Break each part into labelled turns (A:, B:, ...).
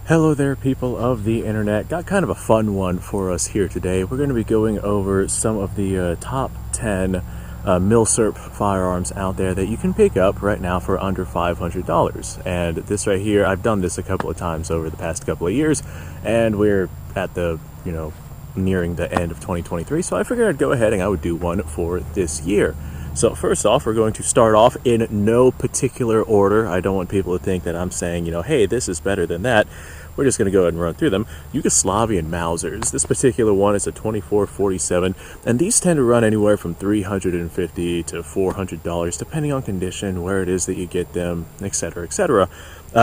A: Hello there, people of the internet. Got kind of a fun one for us here today. We're going to be going over some of the top 10 Milsurp firearms out there that you can pick up right now for under $500. And this right here, I've done this a couple of times over the past couple of years, and we're at the, nearing the end of 2023, so I figured I'd go ahead and I would do one for this year. So first off, we're going to start off in no particular order. I don't want people to think that I'm saying, hey, this is better than that. We're just going to go ahead and run through them. Yugoslavian Mausers. This particular one is a 24-47, and these tend to run anywhere from $350 to $400, depending on condition, where it is that you get them, etc., etc.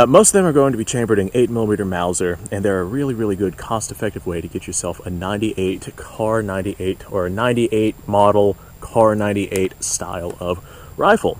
A: Most of them are going to be chambered in 8mm Mauser, and they're a really, really good, cost-effective way to get yourself a 98 Car 98 or a 98 model Car 98 style of rifle.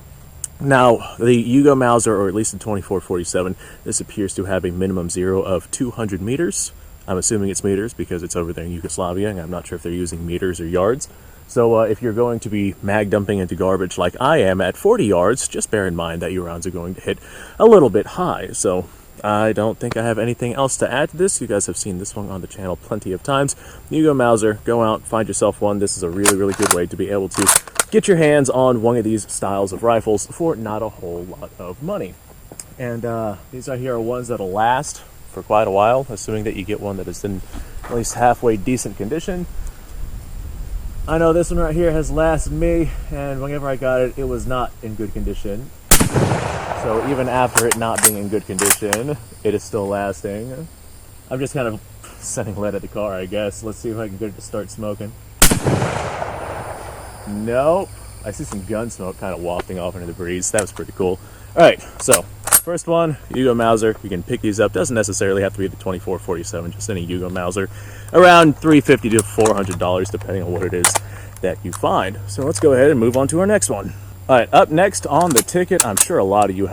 A: Now, the Yugo Mauser, or at least the 24-47, this appears to have a minimum zero of 200 meters. I'm assuming it's meters because it's over there in Yugoslavia, and I'm not sure if they're using meters or yards. So if you're going to be mag dumping into garbage like I am at 40 yards, just bear in mind that your rounds are going to hit a little bit high. So I don't think I have anything else to add to this. You guys have seen this one on the channel plenty of times. Yugo Mauser, go out, find yourself one. This is a really, really good way to be able to get your hands on one of these styles of rifles for not a whole lot of money. And these right here are ones that'll last for quite a while, assuming that you get one that is in at least halfway decent condition. I know this one right here has lasted me, and whenever I got it, it was not in good condition. So even after it not being in good condition, it is still lasting. I'm just kind of sending lead at the car, I guess. Let's see if I can get it to start smoking. Nope. I see some gun smoke kind of wafting off into the breeze. That was pretty cool. Alright, so first one, Yugo Mauser. You can pick these up. Doesn't necessarily have to be the 24-47, just any Yugo Mauser. Around $350 to $400, depending on what it is that you find. So let's go ahead and move on to our next one. Alright, up next on the ticket, I'm sure a lot of you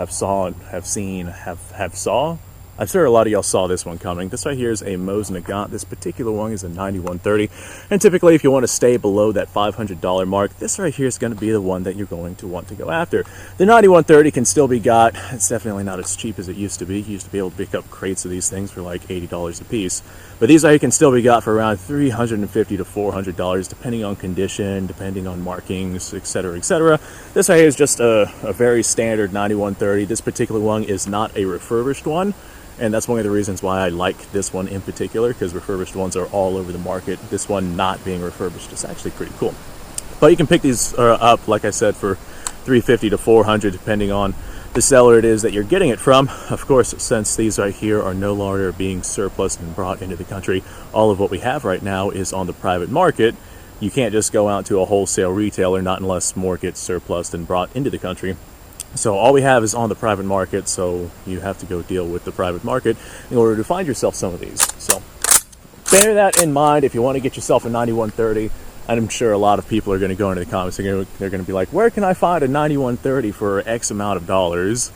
A: I'm sure a lot of y'all saw this one coming. This right here is a Mosin Nagant. This particular one is a 9130. And typically, if you want to stay below that $500 mark, this right here is going to be the one that you're going to want to go after. The 9130 can still be got. It's definitely not as cheap as it used to be. You used to be able to pick up crates of these things for like $80 a piece. But these right here can still be got for around $350 to $400, depending on condition, depending on markings, etc., etc. This right here is just a very standard 9130. This particular one is not a refurbished one. And that's one of the reasons why I like this one in particular, because refurbished ones are all over the market. This one not being refurbished is actually pretty cool. But you can pick these up, like I said, for $350 to $400, depending on the seller it is that you're getting it from. Of course, since these right here are no longer being surplused and brought into the country, all of what we have right now is on the private market. You can't just go out to a wholesale retailer, not unless more gets surplused and brought into the country. So all we have is on the private market, so you have to go deal with the private market in order to find yourself some of these. So bear that in mind if you want to get yourself a 9130. I'm sure a lot of people are going to go into the comments and they're going to be like, where can I find a 9130 for X amount of dollars?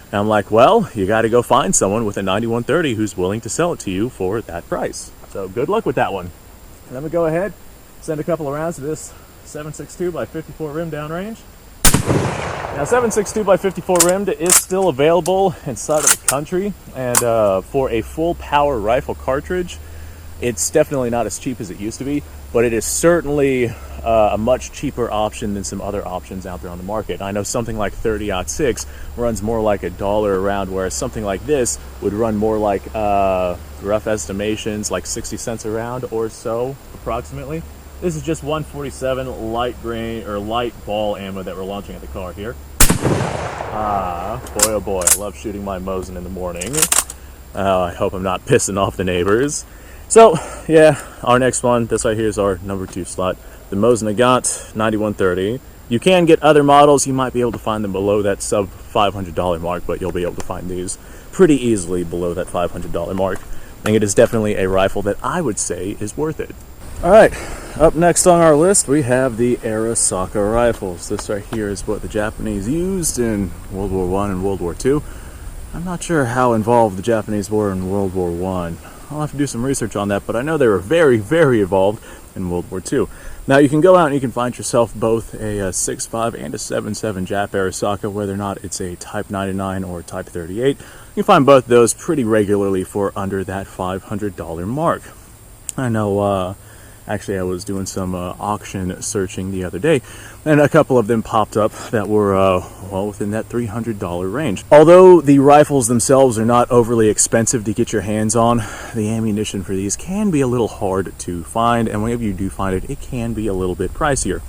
A: And I'm like, well, you got to go find someone with a 9130 who's willing to sell it to you for that price. So good luck with that one. And I'm going to go ahead, send a couple of rounds to this 7.62 by 54 rim downrange. Now, 7.62 by 54 rimmed is still available inside of the country, and for a full power rifle cartridge, it's definitely not as cheap as it used to be, but it is certainly a much cheaper option than some other options out there on the market. I know something like 30-06 runs more like $1 a round, whereas something like this would run more like rough estimations, like 60 cents a round or so, approximately. This is just 147 light grain or light ball ammo that we're launching at the car here. Boy oh boy, I love shooting my Mosin in the morning. I hope I'm not pissing off the neighbors. So, yeah, our next one, this right here is our number 2 slot. The Mosin Nagant 9130. You can get other models, you might be able to find them below that sub $500 mark, but you'll be able to find these pretty easily below that $500 mark. And it is definitely a rifle that I would say is worth it. Alright, up next on our list we have the Arisaka rifles. This right here is what the Japanese used in World War I and World War II. I'm not sure how involved the Japanese were in World War I. I'll have to do some research on that, but I know they were very, very involved in World War II. Now you can go out and you can find yourself both a 6.5 and a 7.7 Jap Arisaka, whether or not it's a Type 99 or Type 38. You can find both of those pretty regularly for under that $500 mark. I know, actually I was doing some auction searching the other day, and a couple of them popped up that were, well, within that $300 range. Although the rifles themselves are not overly expensive to get your hands on, the ammunition for these can be a little hard to find, and whenever you do find it, it can be a little bit pricier.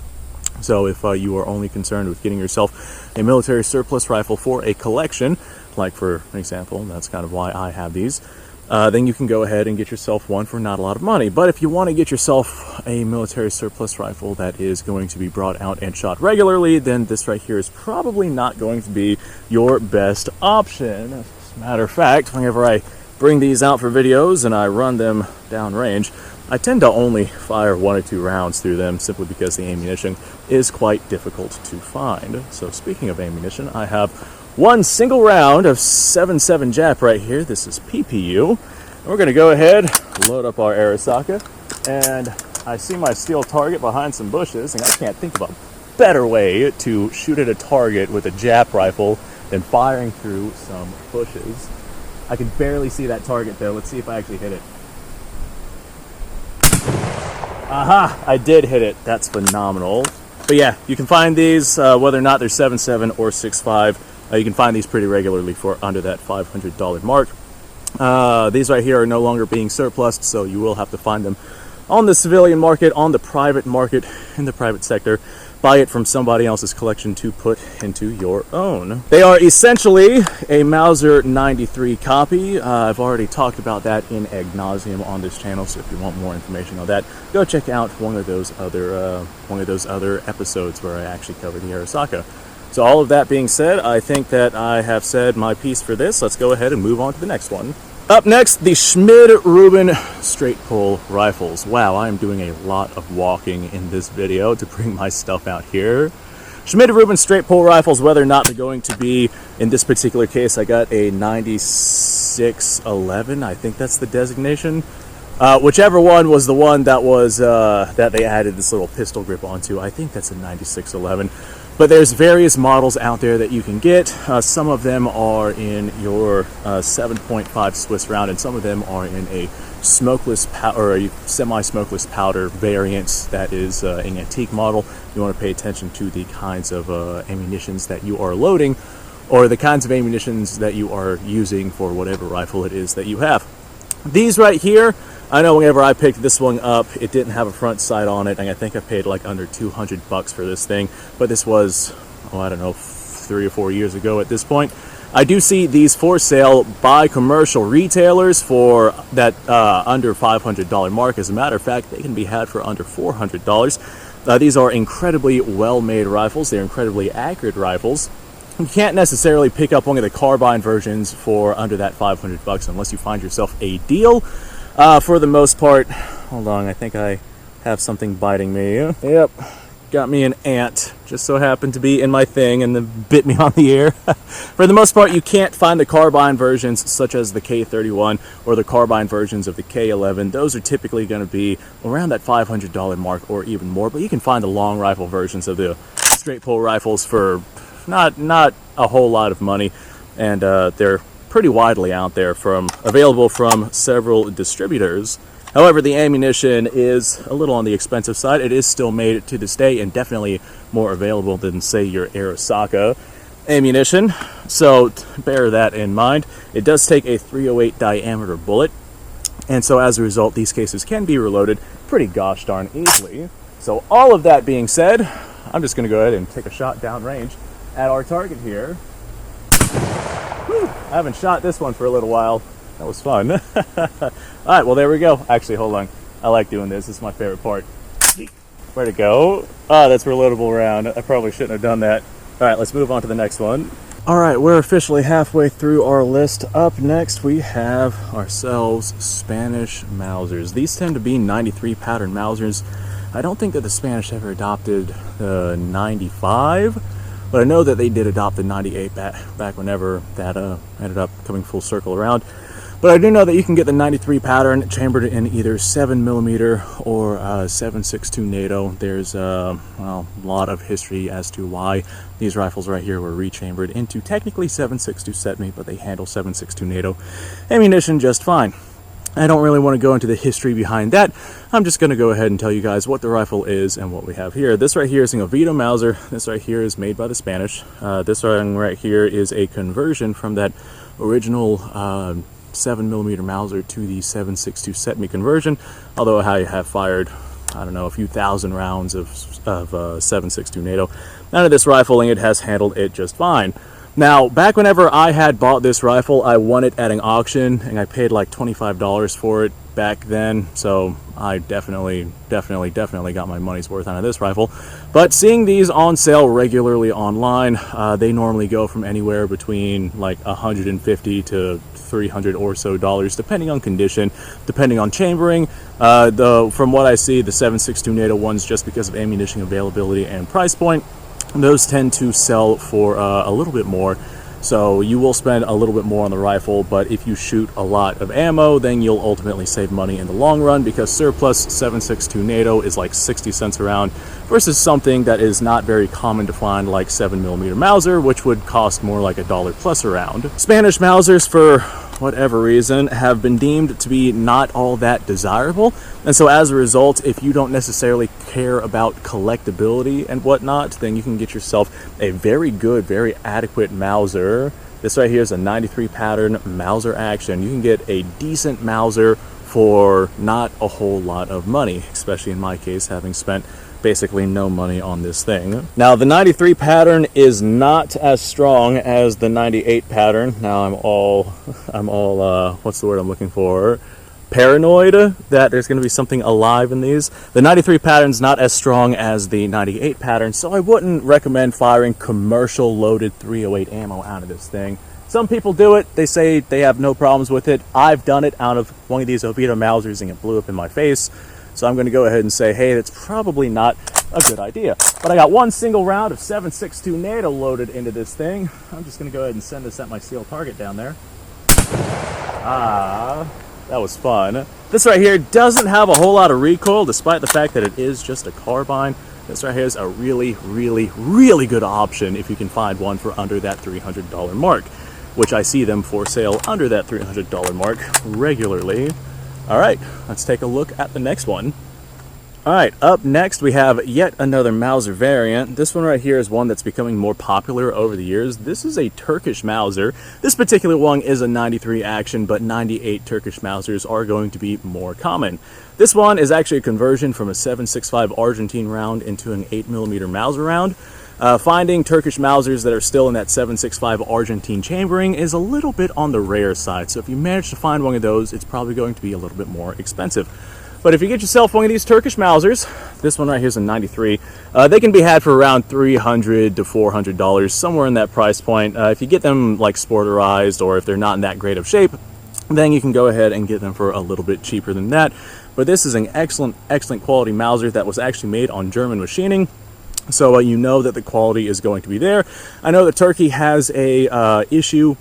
A: So if you are only concerned with getting yourself a military surplus rifle for a collection, like for example, that's kind of why I have these, then you can go ahead and get yourself one for not a lot of money. But if you want to get yourself a military surplus rifle that is going to be brought out and shot regularly, then this right here is probably not going to be your best option. As a matter of fact, whenever I bring these out for videos and I run them downrange, I tend to only fire 1 or 2 rounds through them simply because the ammunition is quite difficult to find. So speaking of ammunition, I have one single round of 7.7 Jap right here. This is PPU. And we're going to go ahead, load up our Arisaka, and I see my steel target behind some bushes, and I can't think of a better way to shoot at a target with a Jap rifle than firing through some bushes. I can barely see that target though. Let's see if I actually hit it. Aha! I did hit it. That's phenomenal. But yeah, you can find these, whether or not they're 7.7 or 6.5. You can find these pretty regularly for under that $500 mark. These right here are no longer being surplused, so you will have to find them on the civilian market, on the private market, in the private sector. Buy it from somebody else's collection to put into your own. They are essentially a Mauser 93 copy. I've already talked about that in ad nauseum on this channel, so if you want more information on that, go check out one of those other episodes where I actually cover the Arisaka. So all of that being said, I think that I have said my piece for this. Let's go ahead and move on to the next one. Up next, the Schmid-Rubin straight pull rifles. Wow, I am doing a lot of walking in this video to bring my stuff out here. Schmid-Rubin straight pull rifles, whether or not they're going to be, in this particular case, I got a 9611, I think that's the designation. Whichever one was the one that was that they added this little pistol grip onto, I think that's a 9611. But there's various models out there that you can get. Some of them are in your 7.5 Swiss round, and some of them are in a smokeless or a semi-smokeless powder variant that is an antique model. You want to pay attention to the kinds of ammunitions that you are loading, or the kinds of ammunitions that you are using for whatever rifle it is that you have. These right here, I know whenever I picked this one up, it didn't have a front sight on it, and I think I paid like under $200 for this thing, but this was, oh, I don't know, 3 or 4 years ago at this point. I do see these for sale by commercial retailers for that under $500 mark. As a matter of fact, they can be had for under $400. These are incredibly well-made rifles. They're incredibly accurate rifles. You can't necessarily pick up one of the carbine versions for under that $500 unless you find yourself a deal. For the most part, hold on, I think I have something biting me. Yep, got me an ant. Just so happened to be in my thing and then bit me on the ear. For the most part, you can't find the carbine versions such as the K31 or the carbine versions of the K11. Those are typically going to be around that $500 mark or even more, but you can find the long rifle versions of the straight pull rifles for not a whole lot of money, and they're pretty widely out there, available from several distributors. However, the ammunition is a little on the expensive side. It is still made to this day and definitely more available than, say, your Arisaka ammunition. So bear that in mind. It does take a .308 diameter bullet, and so as a result, these cases can be reloaded pretty gosh darn easily. So all of that being said, I'm just going to go ahead and take a shot downrange at our target here. Whew, I haven't shot this one for a little while. That was fun. Alright, well there we go. Actually, hold on. I like doing this. This is my favorite part. Where'd it go? Oh, that's reloadable round. I probably shouldn't have done that. Alright, let's move on to the next one. Alright, we're officially halfway through our list. Up next, we have ourselves Spanish Mausers. These tend to be 93 pattern Mausers. I don't think that the Spanish ever adopted the 95. But I know that they did adopt the 98 back whenever that ended up coming full circle around. But I do know that you can get the 93 pattern chambered in either 7mm or 7.62 NATO. There's well, a lot of history as to why these rifles right here were rechambered into technically 7.62 SETME, but they handle 7.62 NATO ammunition just fine. I don't really want to go into the history behind that. I'm just going to go ahead and tell you guys what the rifle is and what we have here. This right here is an Utreon Mauser. This right here is made by the Spanish. This one right here is a conversion from that original 7mm Mauser to the 7.62 SETME conversion. Although I have fired, I don't know, a few thousand rounds of 7.62 NATO out of this rifle, and it has handled it just fine. Now, back whenever I had bought this rifle, I won it at an auction, and I paid like $25 for it back then, so I definitely got my money's worth out of this rifle. But seeing these on sale regularly online, they normally go from anywhere between like $150 to $300 or so dollars, depending on condition, depending on chambering. From what I see, the 7.62 NATO ones, just because of ammunition availability and price point, those tend to sell for a little bit more. So you will spend a little bit more on the rifle, but if you shoot a lot of ammo, then you'll ultimately save money in the long run, because surplus 7.62 NATO is like 60 cents a round versus something that is not very common to find, like 7mm Mauser, which would cost more like $1 plus a round. Spanish Mausers, for whatever reason, have been deemed to be not all that desirable, and so as a result, if you don't necessarily care about collectability and whatnot, then you can get yourself a very good, very adequate Mauser. This right here is a 93 pattern Mauser action. You can get a decent Mauser for not a whole lot of money, especially in my case, having spent basically no money on this thing. Now, the 93 pattern is not as strong as the 98 pattern. Now, I'm all what's the word I'm looking for? Paranoid that there's going to be something alive in these. The 93 pattern's not as strong as the 98 pattern, so I wouldn't recommend firing commercial loaded 308 ammo out of this thing. Some people do it. They say they have no problems with it. I've done it out of one of these Utreon Mausers, and it blew up in my face. So I'm going to go ahead and say, hey, that's probably not a good idea. But I got one single round of 7.62 NATO loaded into this thing. I'm just going to go ahead and send this at my steel target down there. Ah, that was fun. This right here doesn't have a whole lot of recoil, despite the fact that it is just a carbine. This right here is a really, really, really good option if you can find one for under that $300 mark, which I see them for sale under that $300 mark regularly. All right, let's take a look at the next one. All right, up next we have yet another Mauser variant. This one right here is one that's becoming more popular over the years. This is a Turkish Mauser. This particular one is a 93 action, but 98 Turkish Mausers are going to be more common. This one is actually a conversion from a 7.65 Argentine round into an 8mm Mauser round. Finding Turkish Mausers that are still in that 7.65 Argentine chambering is a little bit on the rare side, so if you manage to find one of those, it's probably going to be a little bit more expensive. But if you get yourself one of these Turkish Mausers, this one right here is a 93, they can be had for around $300 to $400, somewhere in that price point. If you get them like sporterized, or if they're not in that great of shape, then you can go ahead and get them for a little bit cheaper than that. But this is an excellent quality Mauser that was actually made on German machining. So you know that the quality is going to be there. I know that Turkey has a issue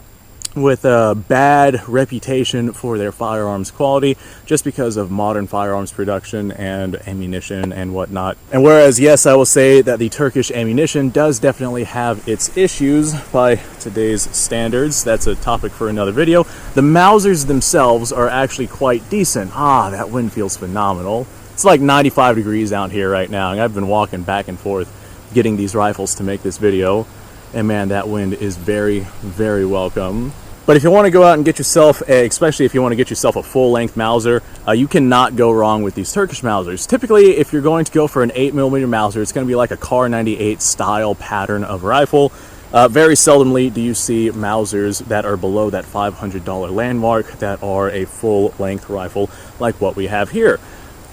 A: with a bad reputation for their firearms quality, just because of modern firearms production and ammunition and whatnot. And whereas, yes, I will say that the Turkish ammunition does definitely have its issues by today's standards. That's a topic for another video. The Mausers themselves are actually quite decent. Ah, that wind feels phenomenal. It's like 95 degrees out here right now, and I've been walking back and forth getting these rifles to make this video, and man, that wind is very, very welcome. But if you want to go out and get yourself, especially if you want to get yourself a full-length Mauser, you cannot go wrong with these Turkish Mausers. Typically, if you're going to go for an 8mm Mauser, it's going to be like a Kar 98 style pattern of rifle. Very seldomly do you see Mausers that are below that $500 landmark that are a full-length rifle like what we have here.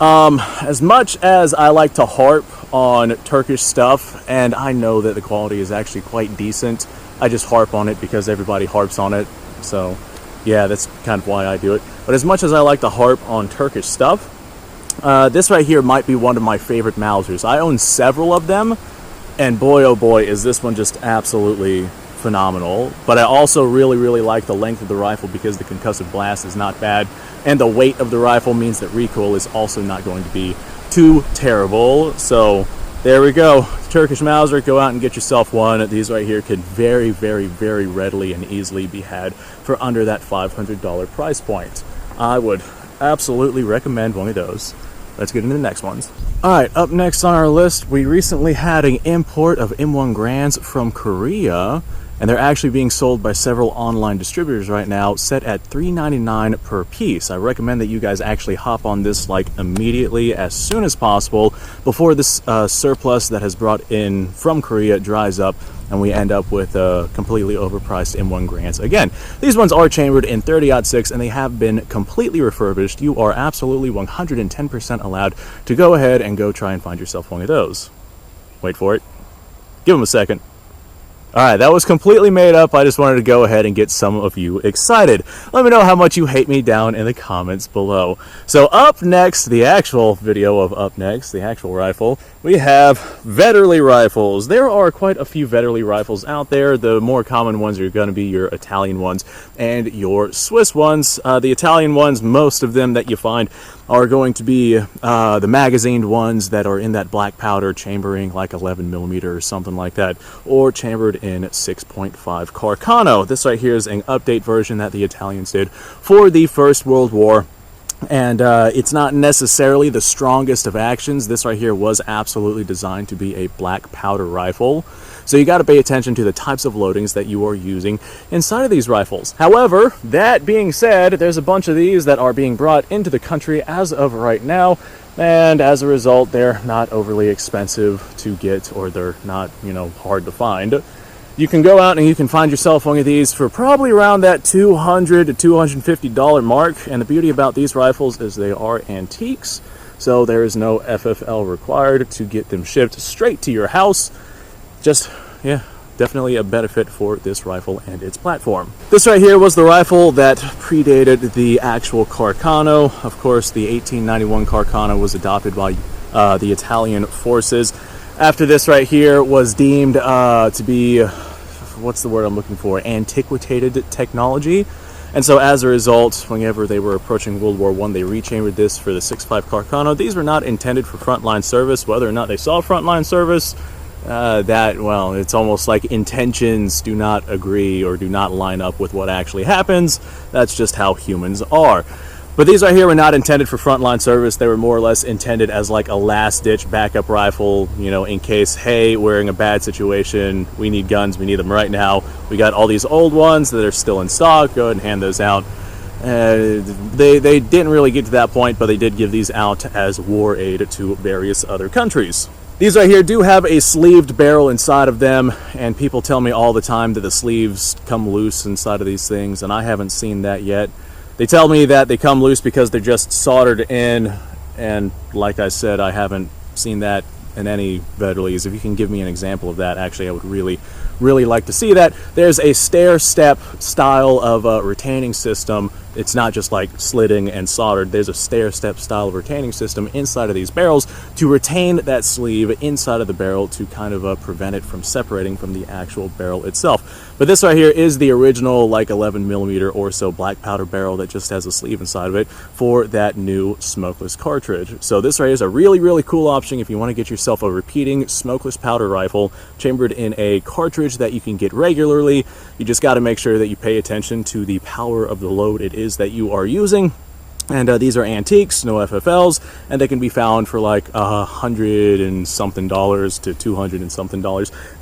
A: As much as I like to harp on Turkish stuff, and I know that the quality is actually quite decent, I just harp on it because everybody harps on it. So yeah, that's kind of why I do it. But as much as I like to harp on Turkish stuff, this right here might be one of my favorite Mausers. I own several of them, and boy oh boy is this one just absolutely phenomenal, but I also really like the length of the rifle because the concussive blast is not bad, and the weight of the rifle means that recoil is also not going to be too terrible. So there we go, Turkish Mauser, go out and get yourself one. These right here could very readily and easily be had for under that $500 price point. I would absolutely recommend one of those. Let's get into the next ones. Alright, up next on our list, we recently had an import of M1 Grands from Korea, and they're actually being sold by several online distributors right now, set at $3.99 per piece. I recommend that you guys actually hop on this like immediately, as soon as possible, before this surplus that has brought in from Korea dries up and we end up with completely overpriced M1 Grands again. These ones are chambered in 30-06 and they have been completely refurbished. You are absolutely 110% allowed to go ahead and go try and find yourself one of those. Wait for it. Give them a second. Alright, that was completely made up. I just wanted to go ahead and get some of you excited. Let me know how much you hate me down in the comments below. So up next, the actual video of up next, the actual rifle, we have Vetterli rifles. There are quite a few Vetterli rifles out there. The more common ones are going to be your Italian ones and your Swiss ones. The Italian ones, most of them that you find are going to be the magazined ones that are in that black powder chambering, like 11mm or something like that, or chambered in 6.5 Carcano. This right here is an update version that the Italians did for the First World War. And it's not necessarily the strongest of actions. This right here was absolutely designed to be a black powder rifle. So you got to pay attention to the types of loadings that you are using inside of these rifles. However, that being said, there's a bunch of these that are being brought into the country as of right now. And as a result, they're not overly expensive to get, or they're not, you know, hard to find. You can go out and you can find yourself one of these for probably around that $200 to $250 mark. And the beauty about these rifles is they are antiques, so there is no FFL required to get them shipped straight to your house. Just, yeah, definitely a benefit for this rifle and its platform. This right here was the rifle that predated the actual Carcano. Of course, the 1891 Carcano was adopted by the Italian forces. After this right here was deemed to be, what's the word I'm looking for, antiquated technology. And so as a result, whenever they were approaching World War I, they rechambered this for the 6.5 Carcano. These were not intended for frontline service. Whether or not they saw frontline service, well, it's almost like intentions do not agree or do not line up with what actually happens. That's just how humans are. But these right here were not intended for frontline service. They were more or less intended as like a last-ditch backup rifle, you know, in case, hey, we're in a bad situation, we need guns, we need them right now. We got all these old ones that are still in stock, go ahead and hand those out. They didn't really get to that point, but they did give these out as war aid to various other countries. These right here do have a sleeved barrel inside of them, and people tell me all the time that the sleeves come loose inside of these things, and I haven't seen that yet. They tell me that they come loose because they're just soldered in, and like I said, I haven't seen that in any Vetterlis. If you can give me an example of that, actually, I would really like to see that. There's a stair-step style of retaining system. It's not just like slitting and soldered. There's a stair-step style of retaining system inside of these barrels to retain that sleeve inside of the barrel to kind of prevent it from separating from the actual barrel itself. But this right here is the original like 11mm or so black powder barrel that just has a sleeve inside of it for that new smokeless cartridge. So this right here is a really cool option if you want to get yourself a repeating smokeless powder rifle chambered in a cartridge that you can get regularly. You just got to make sure that you pay attention to the power of the load it is that you are using. And these are antiques, no FFLs, and they can be found for like $100 and something to $200 and something.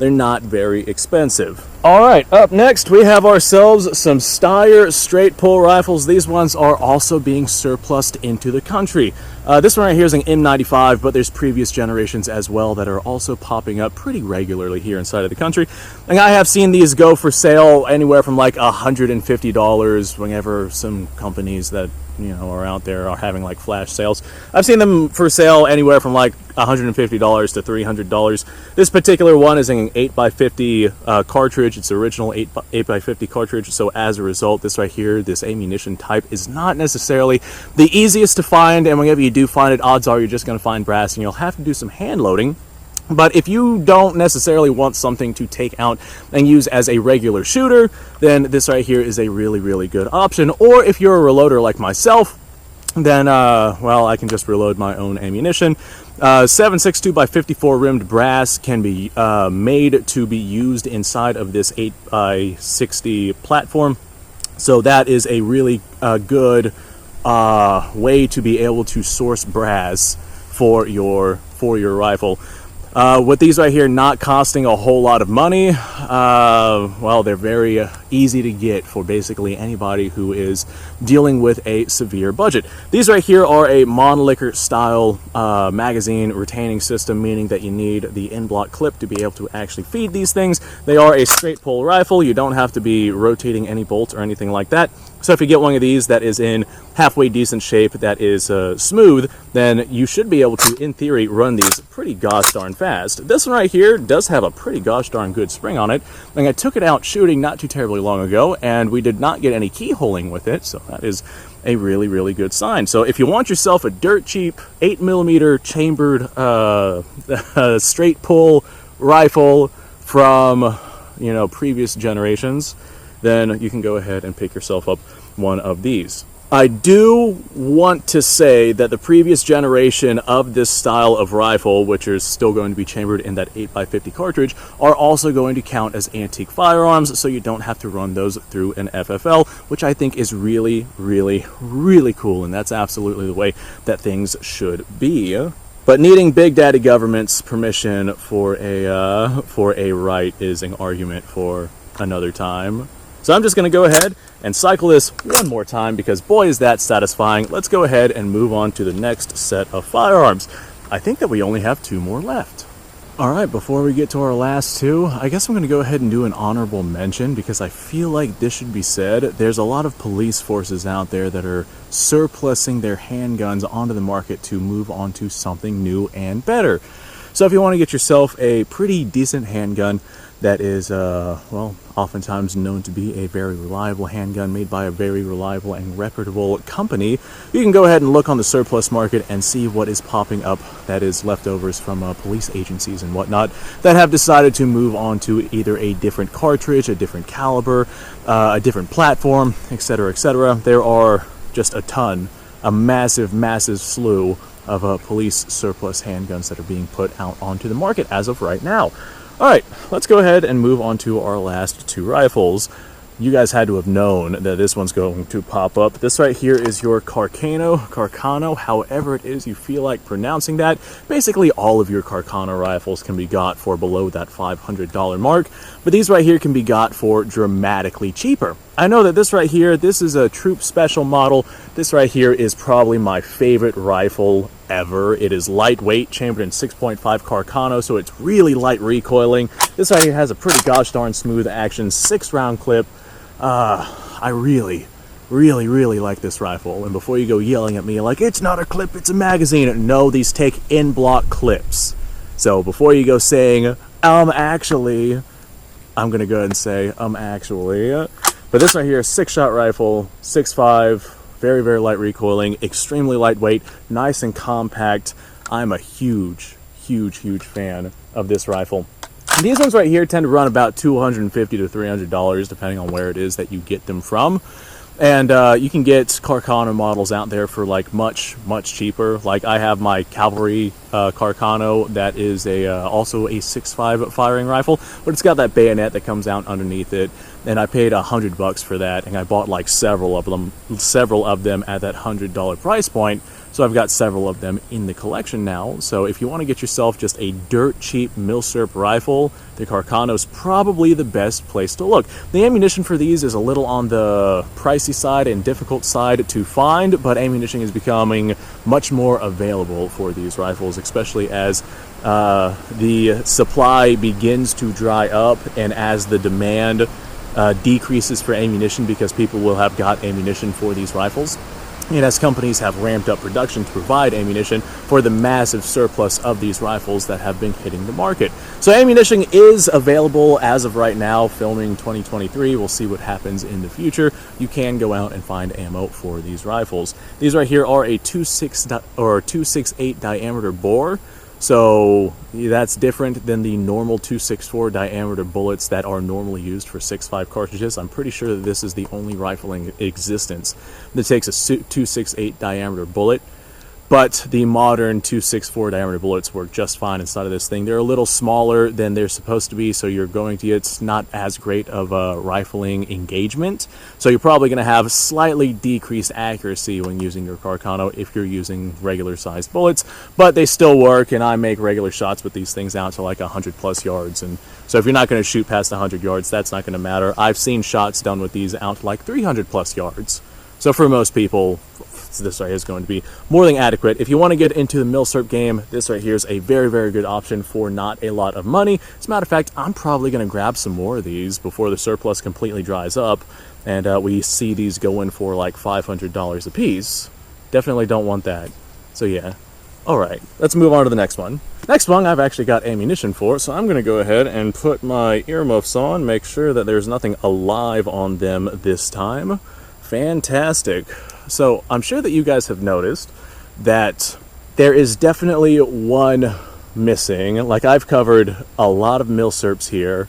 A: They're not very expensive. All right, up next we have ourselves some Steyr straight pull rifles. These ones are also being surplused into the country. This one right here is an M95, but there's previous generations as well that are also popping up pretty regularly here inside of the country. And I have seen these go for sale anywhere from like $150 whenever some companies that, you know, are out there are having like flash sales. I've seen them for sale anywhere from like $150 to $300. This particular one is an 8x50 cartridge. It's the original 8x50 cartridge. So as a result, this right here, this ammunition type is not necessarily the easiest to find. And whenever you do find it, odds are you're just going to find brass, and you'll have to do some hand loading But if you don't necessarily want something to take out and use as a regular shooter, then this right here is a really, really good option. Or if you're a reloader like myself, then, well, I can just reload my own ammunition. 7.62 by 54 rimmed brass can be made to be used inside of this 8 by 60 platform. So that is a really good way to be able to source brass for your rifle. With these right here not costing a whole lot of money, well, they're very easy to get for basically anybody who is dealing with a severe budget. These right here are a Monlicker style magazine retaining system, meaning that you need the in-block clip to be able to actually feed these things. They are a straight pull rifle. You don't have to be rotating any bolts or anything like that. So if you get one of these that is in halfway decent shape, that is smooth, then you should be able to, in theory, run these pretty gosh darn fast. This one right here does have a pretty gosh darn good spring on it. And I took it out shooting not too terribly long ago, and we did not get any keyholing with it, so that is a really, really good sign. So if you want yourself a dirt cheap 8mm chambered straight pull rifle from, you know, previous generations, then you can go ahead and pick yourself up one of these. I do want to say that the previous generation of this style of rifle, which is still going to be chambered in that 8x50 cartridge, are also going to count as antique firearms, so you don't have to run those through an FFL, which I think is really, really, really cool, and that's absolutely the way that things should be. But needing Big Daddy government's permission for a right is an argument for another time. So I'm just going to go ahead and cycle this one more time because boy is that satisfying. Let's go ahead and move on to the next set of firearms. I think that we only have 2 more left. Alright, before we get to our last 2, I guess I'm going to go ahead and do an honorable mention because I feel like this should be said. There's a lot of police forces out there that are surplusing their handguns onto the market to move on to something new and better. So if you want to get yourself a pretty decent handgun that is, well, oftentimes known to be a very reliable handgun made by a very reliable and reputable company, you can go ahead and look on the surplus market and see what is popping up that is leftovers from police agencies and whatnot that have decided to move on to either a different cartridge, a different caliber, a different platform, etc., etc. There are just a massive, massive slew of police surplus handguns that are being put out onto the market as of right now. Alright, let's go ahead and move on to our last 2 rifles. You guys had to have known that this one's going to pop up. This right here is your Carcano, however it is you feel like pronouncing that. Basically all of your Carcano rifles can be got for below that $500 mark, but these right here can be got for dramatically cheaper. I know that this right here, this is a troop special model. This right here is probably my favorite rifle ever. It is lightweight, chambered in 6.5 Carcano, so it's really light recoiling. This right here has a pretty gosh darn smooth action, 6-round clip. I really, really, really like this rifle. And before you go yelling at me like, it's not a clip, it's a magazine. No, these take in-block clips. So before you go saying, actually, I'm going to go ahead and say, actually. But this right here, 6-shot rifle, 6.5, very, very light recoiling, extremely lightweight, nice and compact. I'm a huge, huge, huge fan of this rifle. These ones right here tend to run about $250 to $300 depending on where it is that you get them from. And you can get Carcano models out there for like much, much cheaper. Like I have my Cavalry Carcano that is also a 6.5 firing rifle, but it's got that bayonet that comes out underneath it. And I paid $100 for that, and I bought like several of them at that $100 price point. So I've got several of them in the collection now. So if you want to get yourself just a dirt cheap Milsurp rifle, the Carcano's probably the best place to look. The ammunition for these is a little on the pricey side and difficult side to find, but ammunition is becoming much more available for these rifles, especially as the supply begins to dry up and as the demand decreases for ammunition because people will have got ammunition for these rifles. And as companies have ramped up production to provide ammunition for the massive surplus of these rifles that have been hitting the market. So ammunition is available as of right now, filming 2023. We'll see what happens in the future. You can go out and find ammo for these rifles. These right here are a 2.68 diameter bore. So that's different than the normal 264 diameter bullets that are normally used for 6.5 cartridges. I'm pretty sure that this is the only rifle in existence that takes a 268 diameter bullet. But the modern 264 diameter bullets work just fine inside of this thing. They're a little smaller than they're supposed to be, so you're going to get not as great of a rifling engagement. So you're probably going to have slightly decreased accuracy when using your Carcano if you're using regular sized bullets, but they still work, and I make regular shots with these things out to like 100 plus yards. And so if you're not going to shoot past 100 yards, that's not going to matter. I've seen shots done with these out to like 300 plus yards. So for most people, this right here is going to be more than adequate. If you want to get into the Milsurp game, this right here is a very, very good option for not a lot of money. As a matter of fact, I'm probably going to grab some more of these before the surplus completely dries up, and we see these going for like $500 a piece. Definitely don't want that. So yeah. Alright, let's move on to the next one. Next one I've actually got ammunition for, so I'm going to go ahead and put my earmuffs on, make sure that there's nothing alive on them this time. Fantastic. So I'm sure that you guys have noticed that there is definitely one missing. Like, I've covered a lot of Milsurps here,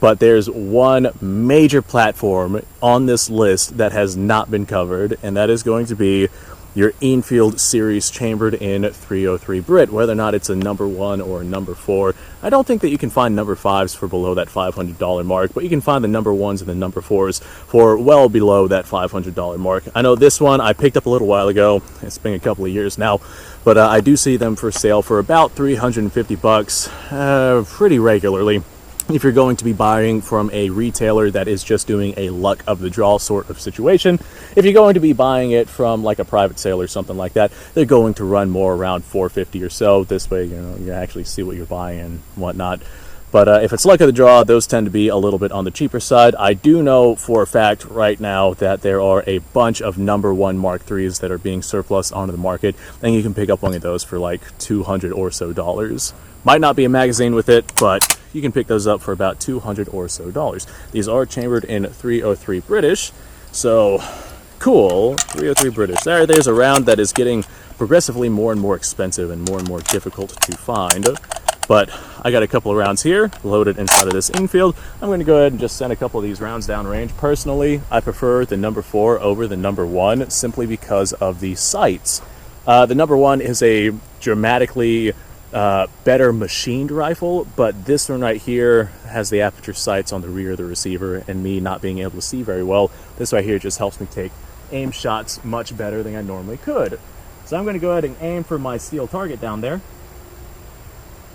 A: but there's one major platform on this list that has not been covered, and that is going to be your Enfield series chambered in 303 Brit, whether or not it's a number 1 or a number 4. I don't think that you can find number 5s for below that $500 mark, but you can find the number 1s and the number 4s for well below that $500 mark. I know this one I picked up a little while ago. It's been a couple of years now, but I do see them for sale for about $350 pretty regularly. If you're going to be buying from a retailer that is just doing a luck of the draw sort of situation. If you're going to be buying it from like a private sale or something like that, they're going to run more around $450 or so. This way, you actually see what you're buying and whatnot. But if it's luck of the draw, those tend to be a little bit on the cheaper side. I do know for a fact right now that there are a bunch of number 1 Mark IIIs that are being surplus onto the market, and you can pick up one of those for like $200 or so. Might not be a magazine with it, but you can pick those up for about $200 or so. These are chambered in 303 British, so cool. 303 British. There's a round that is getting progressively more and more expensive and more difficult to find. But I got a couple of rounds here loaded inside of this Enfield. I'm going to go ahead and just send a couple of these rounds downrange. Personally, I prefer the number 4 over the number 1 simply because of the sights. The number 1 is a dramatically better machined rifle, but this one right here has the aperture sights on the rear of the receiver, and me not being able to see very well, this right here just helps me take aim shots much better than I normally could. So I'm going to go ahead and aim for my steel target down there,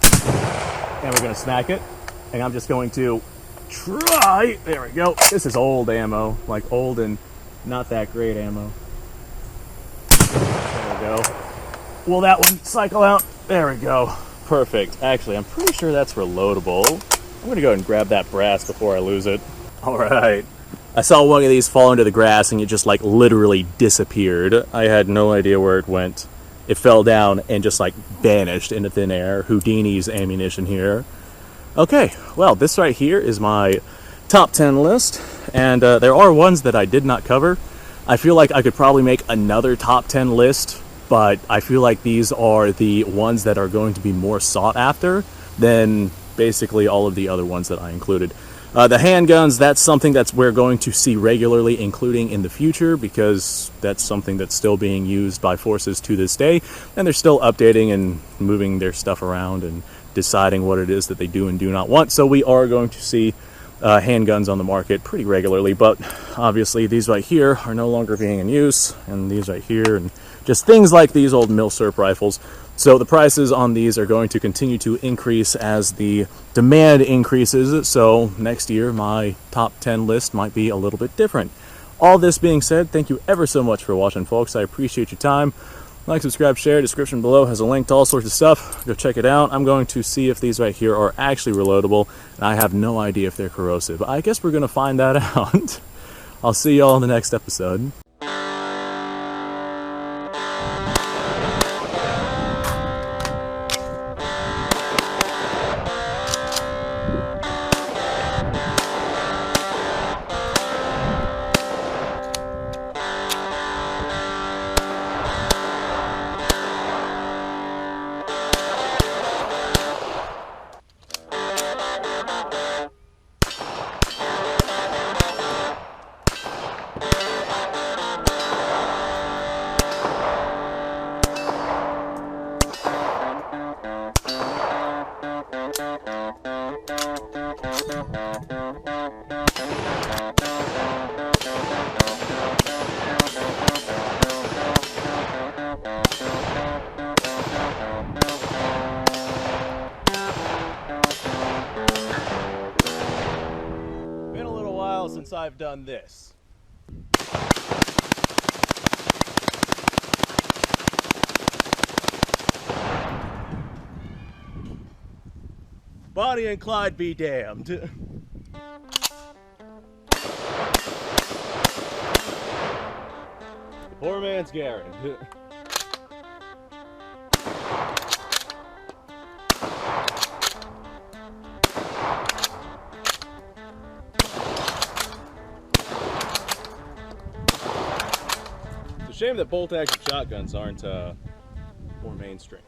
A: and we're going to smack it, and I'm just going to try, there we go, this is old ammo, like old and not that great ammo. There we go. Will that one cycle out? There we go. Perfect. Actually, I'm pretty sure that's reloadable. I'm going to go ahead and grab that brass before I lose it. Alright. I saw one of these fall into the grass and it just like literally disappeared. I had no idea where it went. It fell down and just like vanished into thin air. Houdini's ammunition here. Okay, well, this right here is my top 10 list, and there are ones that I did not cover. I feel like I could probably make another top 10 list, but I feel like these are the ones that are going to be more sought after than basically all of the other ones that I included. The handguns, that's something that we're going to see regularly, including in the future, because that's something that's still being used by forces to this day, and they're still updating and moving their stuff around and deciding what it is that they do and do not want. So we are going to see handguns on the market pretty regularly, but obviously these right here are no longer being in use, and these right here, and just things like these old Milsurp rifles. So the prices on these are going to continue to increase as the demand increases, so next year my top 10 list might be a little bit different. All this being said, thank you ever so much for watching, folks. I appreciate your time. Like, subscribe, share. Description below has a link to all sorts of stuff. Go check it out. I'm going to see if these right here are actually reloadable, and I have no idea if they're corrosive. I guess we're going to find that out. I'll see y'all in the next episode. I've done this. Bonnie and Clyde be damned. Poor man's Gary. It's a shame that bolt-action shotguns aren't more mainstream.